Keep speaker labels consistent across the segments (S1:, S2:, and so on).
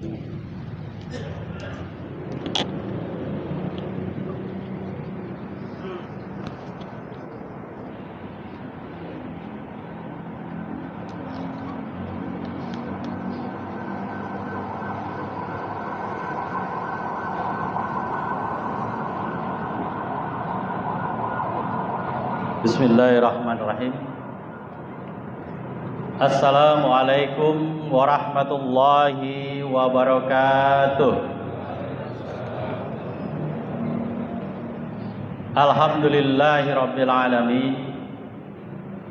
S1: Bismillahirrahmanirrahim. Assalamualaikum warahmatullahi wabarakatuh. Alhamdulillahirabbil alamin.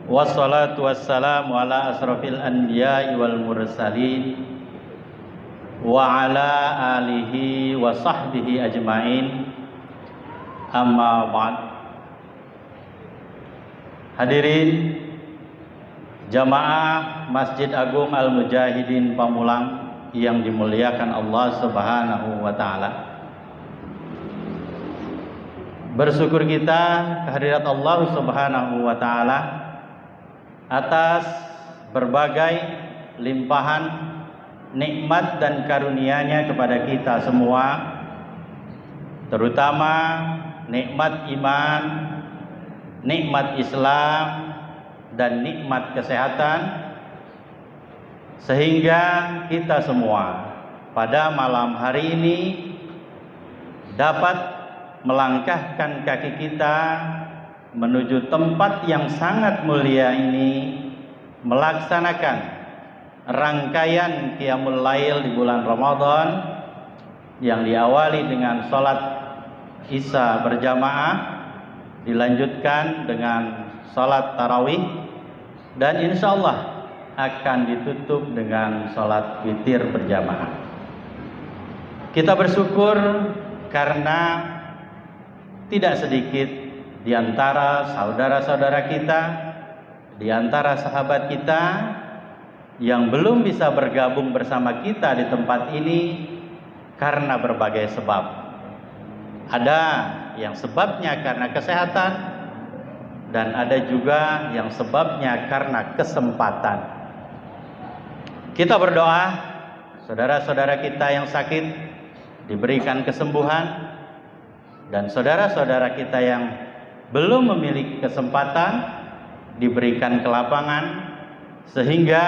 S1: Wassalatu wassalamu ala asrofil anbiya'i wal mursalin wa ala alihi wa sahbihi ajmain. Amma ba'd. Hadirin jamaah Masjid Agung Al-Mujahidin Pamulang yang dimuliakan Allah Subhanahu wa taala. Bersyukur kita kehadirat Allah Subhanahu wa taala atas berbagai limpahan nikmat dan karunia-Nya kepada kita semua, terutama nikmat iman, nikmat Islam, dan nikmat kesehatan, sehingga kita semua pada malam hari ini dapat melangkahkan kaki kita menuju tempat yang sangat mulia ini, melaksanakan rangkaian Qiyamul Lail di bulan Ramadan yang diawali dengan sholat Isya berjamaah, dilanjutkan dengan sholat tarawih, dan insya Allah akan ditutup dengan sholat witir berjamaah. Kita bersyukur karena tidak sedikit di antara saudara-saudara kita, di antara sahabat kita yang belum bisa bergabung bersama kita di tempat ini karena berbagai sebab. Ada yang sebabnya karena kesehatan, dan ada juga yang sebabnya karena kesempatan. Kita berdoa saudara-saudara kita yang sakit diberikan kesembuhan, dan saudara-saudara kita yang belum memiliki kesempatan diberikan kelapangan, sehingga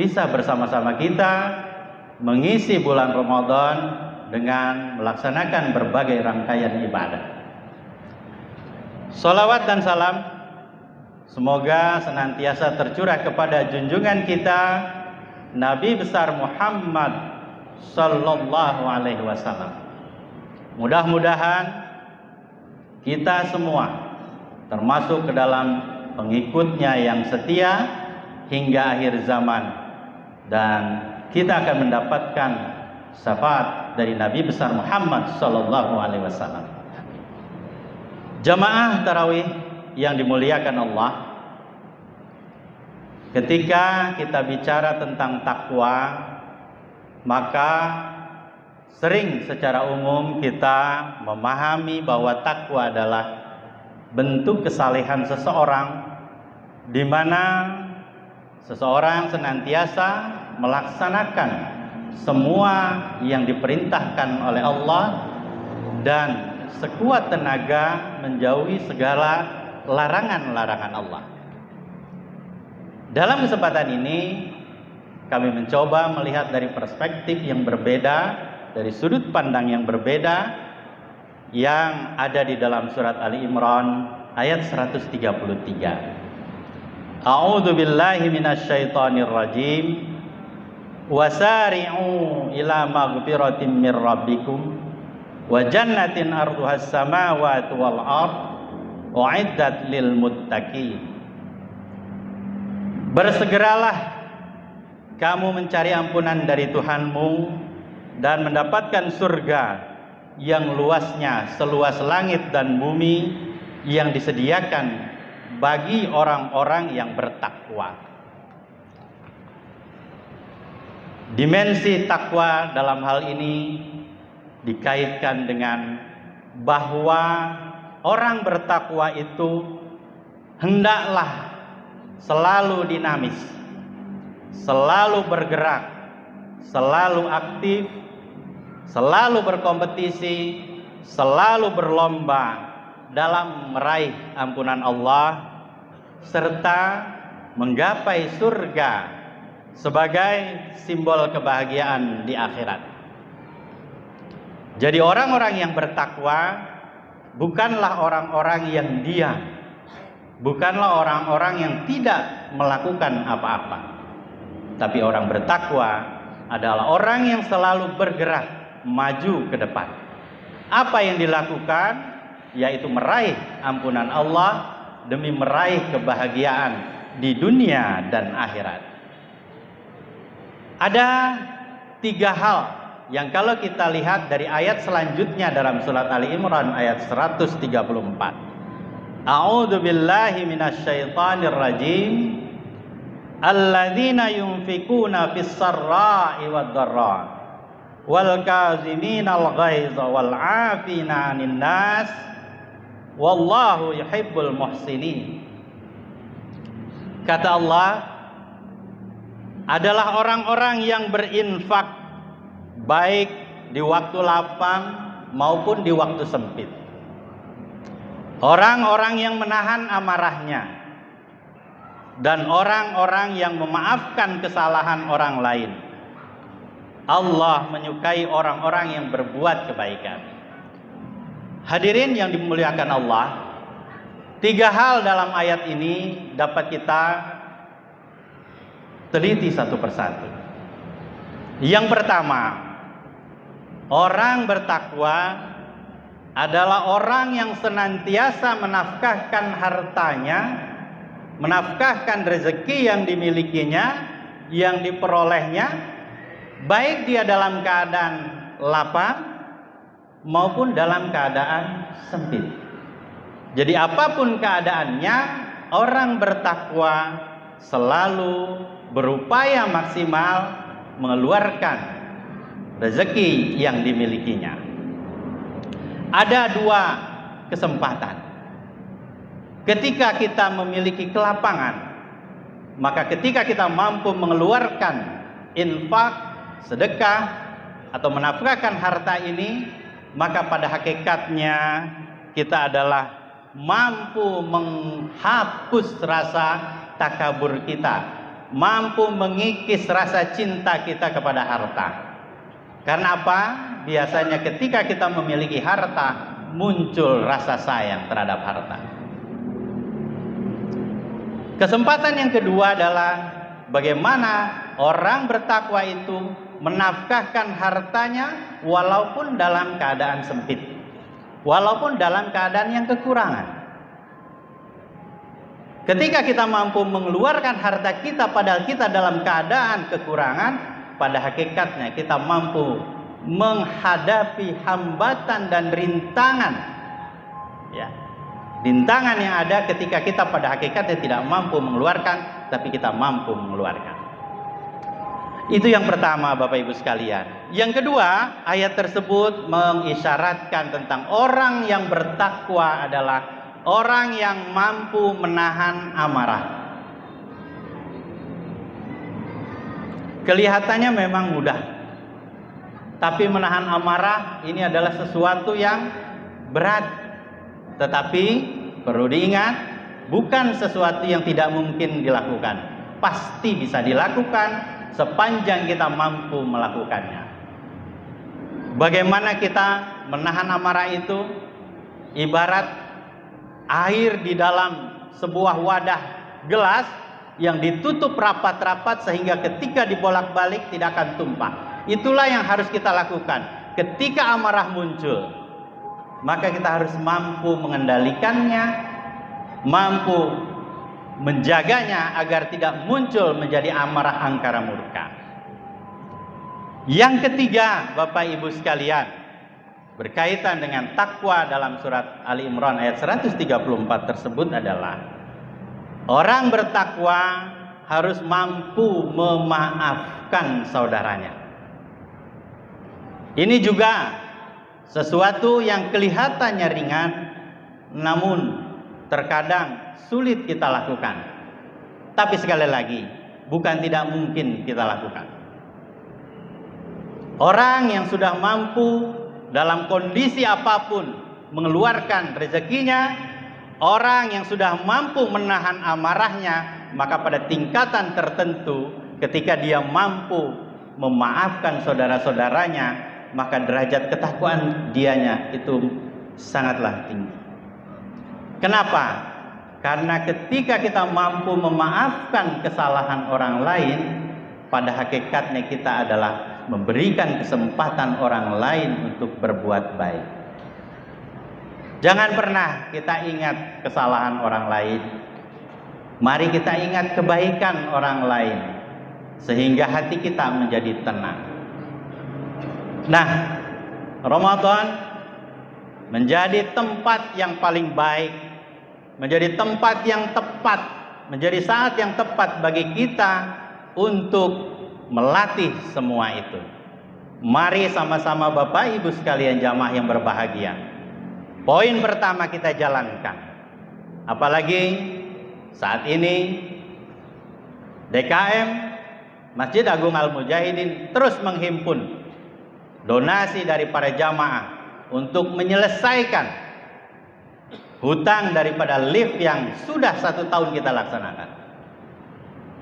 S1: bisa bersama-sama kita mengisi bulan Ramadan dengan melaksanakan berbagai rangkaian ibadah. Salawat dan salam semoga senantiasa tercurah kepada junjungan kita Nabi besar Muhammad sallallahu alaihi wasallam. Mudah-mudahan kita semua termasuk ke dalam pengikutnya yang setia hingga akhir zaman, dan kita akan mendapatkan syafaat dari Nabi besar Muhammad sallallahu alaihi wasallam. Jamaah tarawih yang dimuliakan Allah, ketika kita bicara tentang takwa, maka sering secara umum kita memahami bahwa takwa adalah bentuk kesalehan seseorang, di mana seseorang senantiasa melaksanakan semua yang diperintahkan oleh Allah dan sekuat tenaga menjauhi segala larangan-larangan Allah. Dalam kesempatan ini kami mencoba melihat dari perspektif yang berbeda, dari sudut pandang yang berbeda yang ada di dalam surat Ali Imran ayat 133. A'udzu billahi minasyaitonir rajim. Wasari'u ila maghfiratin mir rabbikum wa jannatin arduhas samawati wal ard u'iddat lil muttaqin. Bersegeralah kamu mencari ampunan dari Tuhanmu dan mendapatkan surga yang luasnya seluas langit dan bumi yang disediakan bagi orang-orang yang bertakwa. Dimensi takwa dalam hal ini dikaitkan dengan bahwa orang bertakwa itu hendaklah selalu dinamis, selalu bergerak, selalu aktif, selalu berkompetisi, selalu berlomba dalam meraih ampunan Allah serta menggapai surga sebagai simbol kebahagiaan di akhirat. Jadi orang-orang yang bertakwa bukanlah orang-orang yang diam, bukanlah orang-orang yang tidak melakukan apa-apa, tapi orang bertakwa adalah orang yang selalu bergerak maju ke depan. Apa yang dilakukan yaitu meraih ampunan Allah demi meraih kebahagiaan di dunia dan akhirat. Ada 3 hal yang kalau kita lihat dari ayat selanjutnya dalam surat Ali Imran ayat 134. A'udzu billahi minasyaitonir rajim. Alladzina yunfikuna fis sarra'i wad dharra wal kaziminal ghaiza wal 'afina 'anil nas wallahu yuhibbul muhsinin. Kata Allah, adalah orang-orang yang berinfak baik di waktu lapang maupun di waktu sempit. Orang-orang yang menahan amarahnya dan orang-orang yang memaafkan kesalahan orang lain. Allah menyukai orang-orang yang berbuat kebaikan. Hadirin yang dimuliakan Allah, 3 hal dalam ayat ini dapat kita teliti satu persatu. Yang pertama, orang bertakwa adalah orang yang senantiasa menafkahkan hartanya, menafkahkan rezeki yang dimilikinya, yang diperolehnya, baik dia dalam keadaan lapang maupun dalam keadaan sempit. Jadi apapun keadaannya, orang bertakwa selalu berupaya maksimal mengeluarkan rezeki yang dimilikinya. Ada 2 kesempatan. Ketika kita memiliki kelapangan, maka ketika kita mampu mengeluarkan infak, sedekah, atau menafkahkan harta ini, maka pada hakikatnya kita adalah mampu menghapus rasa takabur kita, mampu mengikis rasa cinta kita kepada harta. Karena apa? Biasanya ketika kita memiliki harta, muncul rasa sayang terhadap harta. Kesempatan yang kedua adalah bagaimana orang bertakwa itu menafkahkan hartanya walaupun dalam keadaan sempit, walaupun dalam keadaan yang kekurangan. Ketika kita mampu mengeluarkan harta kita padahal kita dalam keadaan kekurangan, pada hakikatnya kita mampu menghadapi hambatan dan rintangan, ya, rintangan yang ada ketika kita pada hakikatnya tidak mampu mengeluarkan, tapi kita mampu mengeluarkan. Itu yang pertama, Bapak Ibu sekalian. Yang kedua, ayat tersebut mengisyaratkan tentang orang yang bertakwa adalah orang yang mampu menahan amarah. Kelihatannya memang mudah, tapi menahan amarah ini adalah sesuatu yang berat. Tetapi perlu diingat, bukan sesuatu yang tidak mungkin dilakukan. Pasti bisa dilakukan sepanjang kita mampu melakukannya. Bagaimana kita menahan amarah itu? Ibarat air di dalam sebuah wadah gelas yang ditutup rapat-rapat sehingga ketika dibolak-balik tidak akan tumpah. Itulah yang harus kita lakukan. Ketika amarah muncul, maka kita harus mampu mengendalikannya, mampu menjaganya agar tidak muncul menjadi amarah angkara murka. Yang ketiga, Bapak Ibu sekalian, berkaitan dengan takwa dalam surat Ali Imran ayat 134 tersebut adalah orang bertakwa harus mampu memaafkan saudaranya. Ini juga sesuatu yang kelihatannya ringan, namun terkadang sulit kita lakukan. Tapi sekali lagi, bukan tidak mungkin kita lakukan. Orang yang sudah mampu dalam kondisi apapun mengeluarkan rezekinya, orang yang sudah mampu menahan amarahnya, maka pada tingkatan tertentu ketika dia mampu memaafkan saudara-saudaranya, maka derajat ketakwaan dianya itu sangatlah tinggi. Kenapa? Karena ketika kita mampu memaafkan kesalahan orang lain, pada hakikatnya kita adalah memberikan kesempatan orang lain untuk berbuat baik. Jangan pernah kita ingat kesalahan orang lain. Mari kita ingat kebaikan orang lain, sehingga hati kita menjadi tenang. Nah, Ramadan menjadi tempat yang paling baik, menjadi tempat yang tepat, menjadi saat yang tepat bagi kita untuk melatih semua itu. Mari sama-sama Bapak Ibu sekalian jamaah yang berbahagia. Poin pertama kita jalankan. Apalagi saat ini DKM Masjid Agung Al-Mujahidin terus menghimpun donasi dari para jamaah untuk menyelesaikan hutang daripada lift yang sudah 1 tahun kita laksanakan.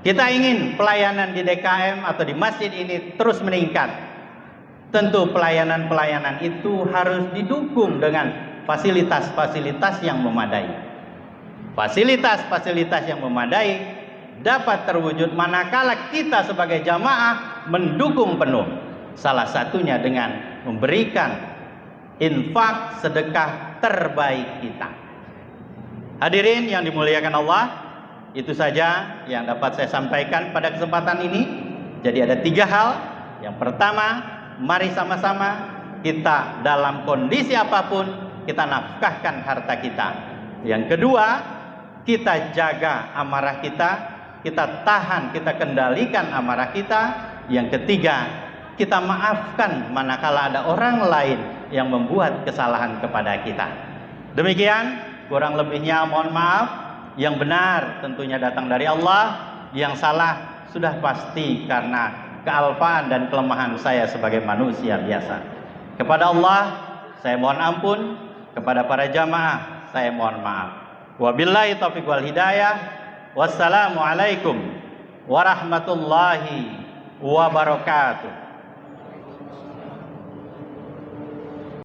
S1: Kita ingin pelayanan di DKM atau di masjid ini terus meningkat. Tentu pelayanan-pelayanan itu harus didukung dengan fasilitas-fasilitas yang memadai. Fasilitas-fasilitas yang memadai dapat terwujud manakala kita sebagai jamaah mendukung penuh. Salah satunya dengan memberikan infak sedekah terbaik kita. Hadirin yang dimuliakan Allah, itu saja yang dapat saya sampaikan pada kesempatan ini. Jadi ada 3 hal. Yang pertama, mari sama-sama kita dalam kondisi apapun kita nafkahkan harta kita. Yang kedua, kita jaga amarah kita tahan, kita kendalikan amarah kita. Yang ketiga, kita maafkan manakala ada orang lain yang membuat kesalahan kepada kita. Demikian, kurang lebihnya mohon maaf. Yang benar tentunya datang dari Allah, yang salah sudah pasti karena kealpaan dan kelemahan saya sebagai manusia biasa. Kepada Allah saya mohon ampun, kepada para jamaah saya mohon maaf. Wabillahi taufiq wal hidayah. Wassalamualaikum warahmatullahi wabarakatuh.